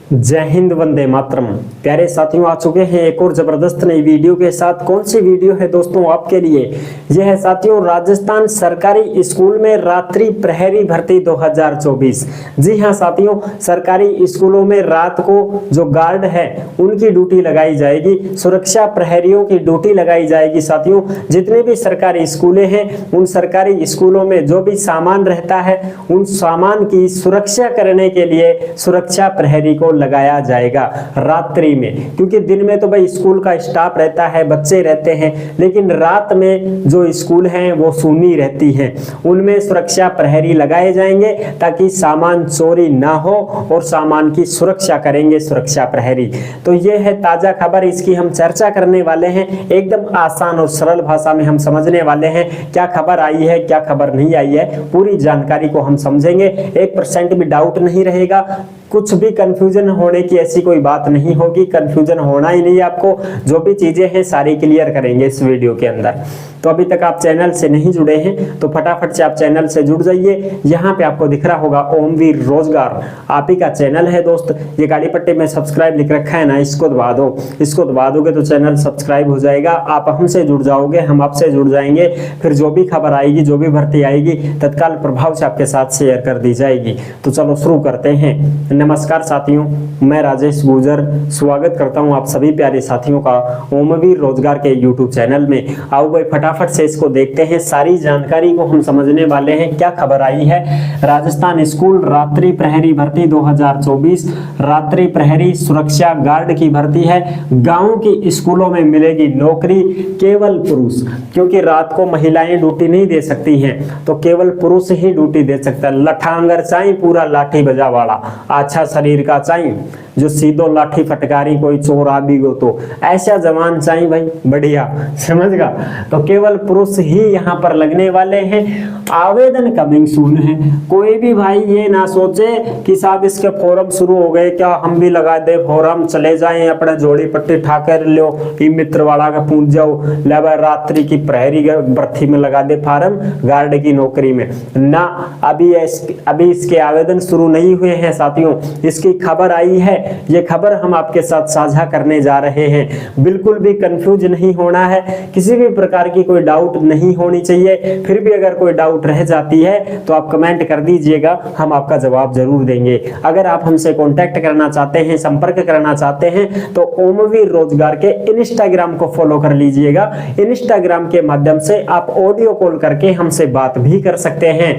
जय हिंद, वंदे मातरम। प्यारे साथियों, आ चुके हैं एक और जबरदस्त नई वीडियो के साथ। कौन सी वीडियो है दोस्तों आपके लिए? यह है साथियों राजस्थान सरकारी स्कूल में रात्रि प्रहरी भर्ती 2024। जी हां साथियों, सरकारी स्कूलों में रात को जो गार्ड है उनकी ड्यूटी लगाई जाएगी, सुरक्षा प्रहरियों की ड्यूटी लगाई जाएगी। साथियों, जितने भी सरकारी स्कूलें हैं उन सरकारी स्कूलों में जो भी सामान रहता है उन सामान की सुरक्षा करने के लिए सुरक्षा प्रहरी को लगाया जाएगा रात्रि में, क्योंकि दिन में तो भाई स्कूल का स्टाफ रहता है, बच्चे रहते हैं, लेकिन रात में जो स्कूल हैं वो सुनी रहती हैं। उनमें सुरक्षा प्रहरी लगाए जाएंगे ताकि सामान चोरी ना हो और सामान की सुरक्षा करेंगे सुरक्षा प्रहरी। तो ये है ताजा खबर, इसकी हम चर्चा करने वाले हैं। एकदम आसान और सरल भाषा में हम समझने वाले हैं क्या खबर आई है, क्या खबर नहीं आई है। पूरी जानकारी को हम समझेंगे, 1% भी डाउट नहीं रहेगा, कुछ भी कंफ्यूजन होने की ऐसी कोई बात नहीं होगी। कंफ्यूजन होना ही नहीं, आपको जो भी चीजें हैं सारी क्लियर करेंगे इस वीडियो के अंदर। तो अभी तक आप चैनल से नहीं जुड़े हैं तो फटाफट से आप चैनल से जुड़ जाइए। यहाँ पे आपको दिख रहा होगा ओमवीर रोजगार, आप ही का चैनल है दोस्त। ये गाड़ी पट्टे में सब्सक्राइब लिख रखा है ना, इसको दबा दो। इसको दबा दोगे तो चैनल सब्सक्राइब हो जाएगा, आप हमसे जुड़ जाओगे, हम आपसे जुड़ जाएंगे। फिर जो भी खबर आएगी, जो भी भर्ती आएगी, तत्काल प्रभाव से आपके साथ शेयर कर दी जाएगी। तो चलो शुरू करते हैं। नमस्कार साथियों, मैं राजेश गुजर स्वागत करता हूं आप सभी प्यारे साथियों का ओमवीर रोजगार के यूट्यूब चैनल में। आओ भाई फटाफट से इसको देखते हैं, सारी जानकारी को हम समझने वाले हैं। क्या खबर आई है? राजस्थान स्कूल रात्रि प्रहरी भर्ती 2024, रात्रि प्रहरी सुरक्षा गार्ड की भर्ती है। गांव की स्कूलों में मिलेगी नौकरी, केवल पुरुष, क्योंकि रात को महिलाएं ड्यूटी नहीं दे सकती हैं तो केवल पुरुष ही ड्यूटी दे सकता है। लठांगर चाहिए, पूरा लाठी बजा वाला, अच्छा शरीर का चाहिए, जो सीधो लाठी फटकारी कोई चोर आदि को तो ऐसा जवान चाहिए भाई, बढ़िया, समझ गा। तो केवल पुरुष ही यहाँ पर लगने वाले हैं। आवेदन कमिंग सून है। कोई भी भाई ये ना सोचे कि साहब इसके फॉर्म शुरू हो गए, क्या हम भी लगा दे फॉर्म, चले जाएं अपना जोड़ी पट्टी ठाकर लो कि मित्र वाला का पूछ जाओ, लेबर रात्रि की प्रहरी भर्ती में लगा दे फार्म गार्ड की नौकरी में ना। अभी इसके आवेदन शुरू नहीं हुए हैं साथियों, इसकी खबर आई है। ये खबर हम आपके साथ साझा करने जा रहे हैं। बिल्कुल भी कंफ्यूज नहीं होना है, किसी भी प्रकार की कोई डाउट नहीं होनी चाहिए। फिर भी अगर कोई डाउट रह जाती है तो आप कमेंट कर दीजिएगा, हम आपका जवाब जरूर देंगे। अगर आप हमसे कांटेक्ट करना चाहते हैं, संपर्क करना चाहते हैं तो ओमवीर रोजगार के इंस्टाग्राम को फॉलो कर लीजिएगा। इंस्टाग्राम के माध्यम से आप ऑडियो कॉल करके हमसे बात भी कर सकते हैं।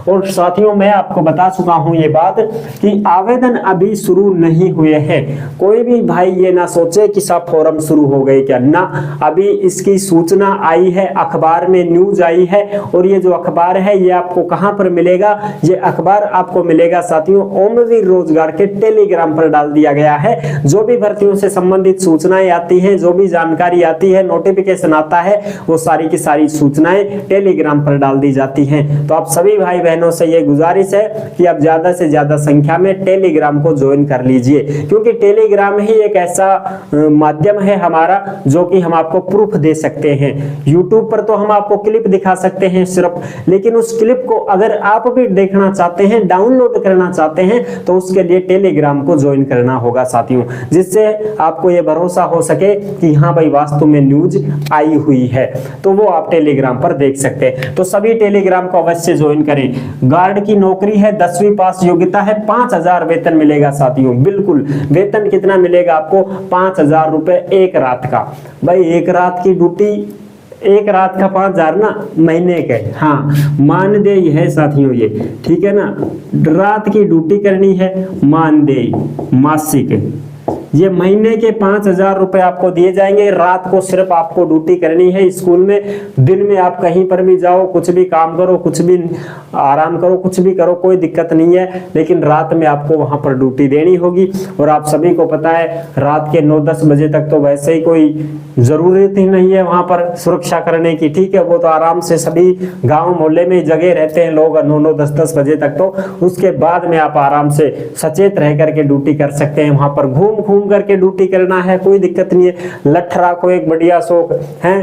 और साथियों, मैं आपको बता चुका हूं ये बात कि आवेदन अभी शुरू नहीं हुए हैं। कोई भी भाई ये ना सोचे कि सब फॉर्म शुरू हो गए क्या, ना। अभी इसकी सूचना आई है, अखबार में न्यूज आई है। और ये जो अखबार है ये आपको कहां पर मिलेगा? ये अखबार आपको मिलेगा साथियों ओमवीर रोजगार के टेलीग्राम पर डाल दिया गया है। जो भी भर्तियों से संबंधित सूचनाएं आती हैं, जो भी जानकारी आती है, नोटिफिकेशन आता है, वो सारी की सारी सूचनाएं टेलीग्राम पर डाल दी जाती हैं। तो आप सभी भाई बहनों से ये गुजारिश है कि आप ज्यादा से ज्यादा संख्या में टेलीग्राम को ज्वाइन कर लीजिए, क्योंकि टेलीग्राम ही एक ऐसा माध्यम है हमारा जो कि हम आपको प्रूफ दे सकते हैं। यूट्यूब पर तो हम आपको क्लिप दिखा सकते हैं सिर्फ, लेकिन उस क्लिप को अगर आप भी देखना चाहते हैं, डाउनलोड करना चाहते हैं, तो उसके लिए टेलीग्राम को ज्वाइन करना होगा साथियों, जिससे आपको यह भरोसा हो सके कि हाँ भाई वास्तव में न्यूज आई हुई है। तो वो आप टेलीग्राम पर देख सकते हैं। तो सभी टेलीग्राम को अवश्य ज्वाइन करें। गार्ड की नौकरी है, 10वीं पास योग्यता है, 5000 वेतन मिलेगा साथियों। बिल्कुल, वेतन कितना मिलेगा आपको? 5000 रुपए एक रात का। भाई एक रात की ड्यूटी, एक रात का 5000 ना, महीने के, हाँ मानदेय है साथियों ये, ठीक है ना। रात की ड्यूटी करनी है, मानदेय मासिक, ये महीने के 5000 रुपए आपको दिए जाएंगे। रात को सिर्फ आपको ड्यूटी करनी है स्कूल में। दिन में आप कहीं पर भी जाओ, कुछ भी काम करो, कुछ भी आराम करो, कुछ भी करो, कोई दिक्कत नहीं है, लेकिन रात में आपको वहां पर ड्यूटी देनी होगी। और आप सभी को पता है रात के 9-10 बजे तक तो वैसे ही कोई जरूरत ही नहीं है वहां पर सुरक्षा करने की, ठीक है। वो तो आराम से सभी गाँव मोहल्ले में जगह रहते हैं लोग 9-9, 10-10 बजे तक। तो उसके बाद में आप आराम से सचेत रह करके ड्यूटी कर सकते हैं। वहां पर घूम घूम घूम करके ड्यूटी करना है, कोई दिक्कत नहीं है। लठ राखो एक बढ़िया शौक है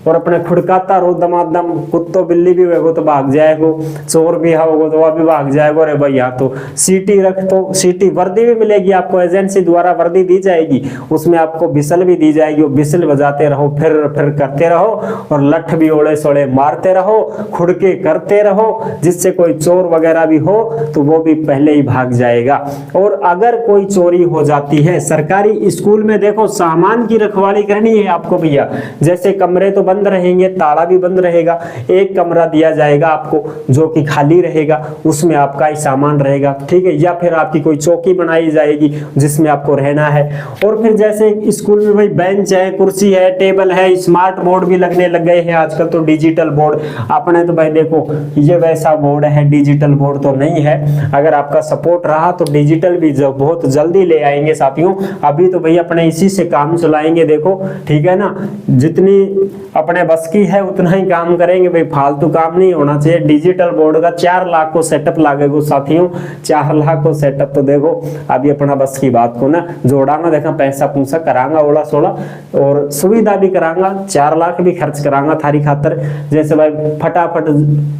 और अपने खुड़काता रहो दमादम। कुत्तो बिल्ली भी होगो तो भाग जाएगो, चोर भी होगो तो वह भी भाग जाएगो। अरे भाई यहाँ तो सीटी रख, तो सीटी वर्दी भी मिलेगी आपको, एजेंसी द्वारा वर्दी दी जाएगी, उसमें आपको बिसल भी दी जाएगी। बिसल बजाते रहो, फिर करते रहो और लठ भी ओड़े सोड़े मारते रहो, खुड़के करते रहो, जिससे कोई चोर वगैरह भी हो तो वो भी पहले ही भाग जाएगा। और अगर कोई चोरी हो जाती है सरकारी स्कूल में, देखो सामान की रखवाली करनी है आपको भैया। जैसे कमरे तो बंद रहेंगे, ताला भी बंद रहेगा, एक कमरा दिया जाएगा आपको जो कि खाली रहेगा, उसमें आपका ही सामान रहेगा, ठीक है। या फिर आपकी कोई चौकी बनाई जाएगी जिसमें आपको रहना है। और फिर जैसे स्कूल में भाई बेंच है, कुर्सी है, टेबल है, स्मार्ट बोर्ड भी लगने लग गए हैं आजकल तो, डिजिटल बोर्ड। आपने तो भाई देखो ये वैसा बोर्ड है, डिजिटल बोर्ड तो नहीं है। अगर आपका सपोर्ट रहा तो डिजिटल भी बहुत जल्दी ले आएंगे साथियों। अभी तो भाई अपने इसी से काम चलाएंगे, देखो ठीक है ना। जितनी अपने बस की है उतना ही काम करेंगे भाई, फालतू काम नहीं होना चाहिए। डिजिटल बोर्ड का 4 लाख को सेटअप लागेगा साथियों, 4 लाख को सेटअप। तो देखो अभी अपना बस की बात को ना जोड़ांगा, देखा पैसा पूसा करांगा ओला सोला और सुविधा भी करांगा, 4 लाख भी खर्च करांगा थारी खातर। जैसे भाई फटाफट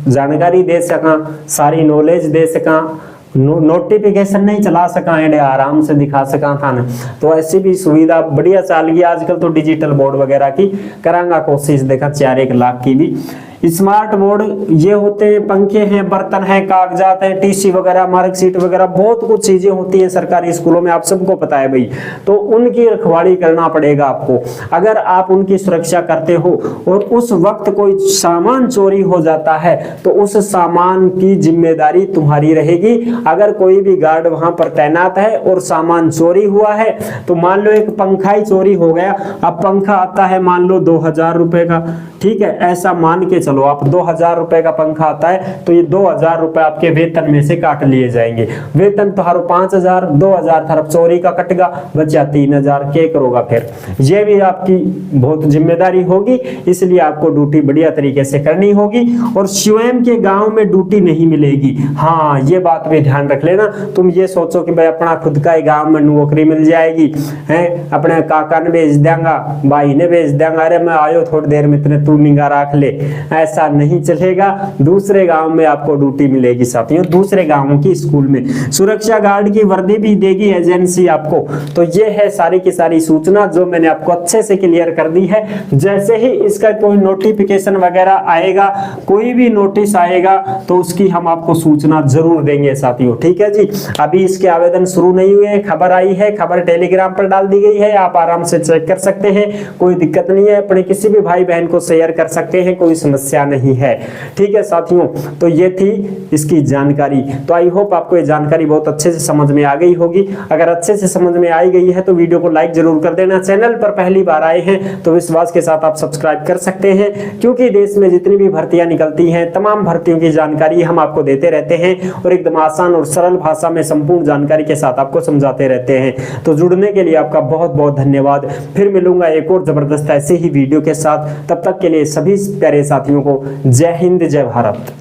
जानकारी दे सका, सारी नॉलेज दे सका, नोटिफिकेशन नहीं चला सका, एंड आराम से दिखा सका था ना। तो ऐसी भी सुविधा बढ़िया चाल गई आजकल तो, डिजिटल बोर्ड वगैरह की करांगा कोशिश, देखा 4-1 लाख की भी। स्मार्ट बोर्ड ये होते हैं, पंखे हैं, बर्तन है, कागजात है, टीसी वगैरह, मार्कशीट वगैरह, बहुत कुछ चीजें होती हैं सरकारी स्कूलों में, आप सबको पता है भाई। तो उनकी रखवाली करना पड़ेगा आपको। अगर आप उनकी सुरक्षा करते हो और उस वक्त कोई सामान चोरी हो जाता है तो उस सामान की जिम्मेदारी तुम्हारी रहेगी। अगर कोई भी गार्ड वहां पर तैनात है और सामान चोरी हुआ है, तो मान लो एक पंखा ही चोरी हो गया, अब पंखा आता है मान लो 2000 रुपए का, ठीक है, ऐसा मान के चलो आप 2000 रुपए का पंखा आता है तो ये 2000 रुपए आपके वेतन में से काट लिए जाएंगे। वेतन तुम्हारो 5000, 2000 तरफ चोरी का कटेगा, बचा 3000, क्या करोगा फिर? ये भी आपकी बहुत जिम्मेदारी होगी, इसलिए आपको ड्यूटी बढ़िया तरीके से करनी होगी। और स्वयं के गांव में ड्यूटी नहीं मिलेगी, हाँ ये बात भी ध्यान रख लेना। तुम ये सोचो कि भाई अपना खुद का ही गांव में नौकरी मिल जाएगी, है अपने काका ने भेज देंगा, भाई ने भेज देंगा, अरे मैं आयो थोड़ी देर में इतने तू निगाह रख ले, ऐसा नहीं चलेगा। दूसरे गांव में आपको ड्यूटी मिलेगी साथियों, दूसरे गांवों की स्कूल में। सुरक्षा गार्ड की वर्दी भी देगी एजेंसी आपको। तो ये है सारी की सारी सूचना जो मैंने आपको अच्छे से क्लियर कर दी है। जैसे ही इसका कोई नोटिफिकेशन वगैरह आएगा, कोई भी नोटिस आएगा तो उसकी हम आपको सूचना जरूर देंगे साथियों, ठीक है जी। अभी इसके आवेदन शुरू नहीं हुए, खबर आई है, खबर टेलीग्राम पर डाल दी गई है, आप आराम से चेक कर सकते हैं, कोई दिक्कत नहीं है। अपने किसी भी भाई बहन को शेयर कर सकते हैं, कोई समस्या नहीं है, ठीक है साथियों। तो ये थी इसकी जानकारी। तो आई होप आपको ये जानकारी बहुत अच्छे से समझ में आ गई होगी। अगर अच्छे से समझ में आई गई है तो वीडियो को लाइक जरूर कर देना। चैनल पर पहली बार आए हैं तो विश्वास के साथ आप सब्सक्राइब कर सकते हैं, क्योंकि देश में जितनी भी भर्तियां निकलती हैं तमाम भर्तियों की जानकारी हम आपको देते रहते हैं और एकदम आसान और सरल भाषा में संपूर्ण जानकारी के साथ आपको समझाते रहते हैं। तो जुड़ने के लिए आपका बहुत बहुत धन्यवाद। फिर मिलूंगा एक और जबरदस्त ऐसे ही वीडियो के साथ, तब तक के लिए सभी प्यारे साथियों को जय हिंद, जय भारत।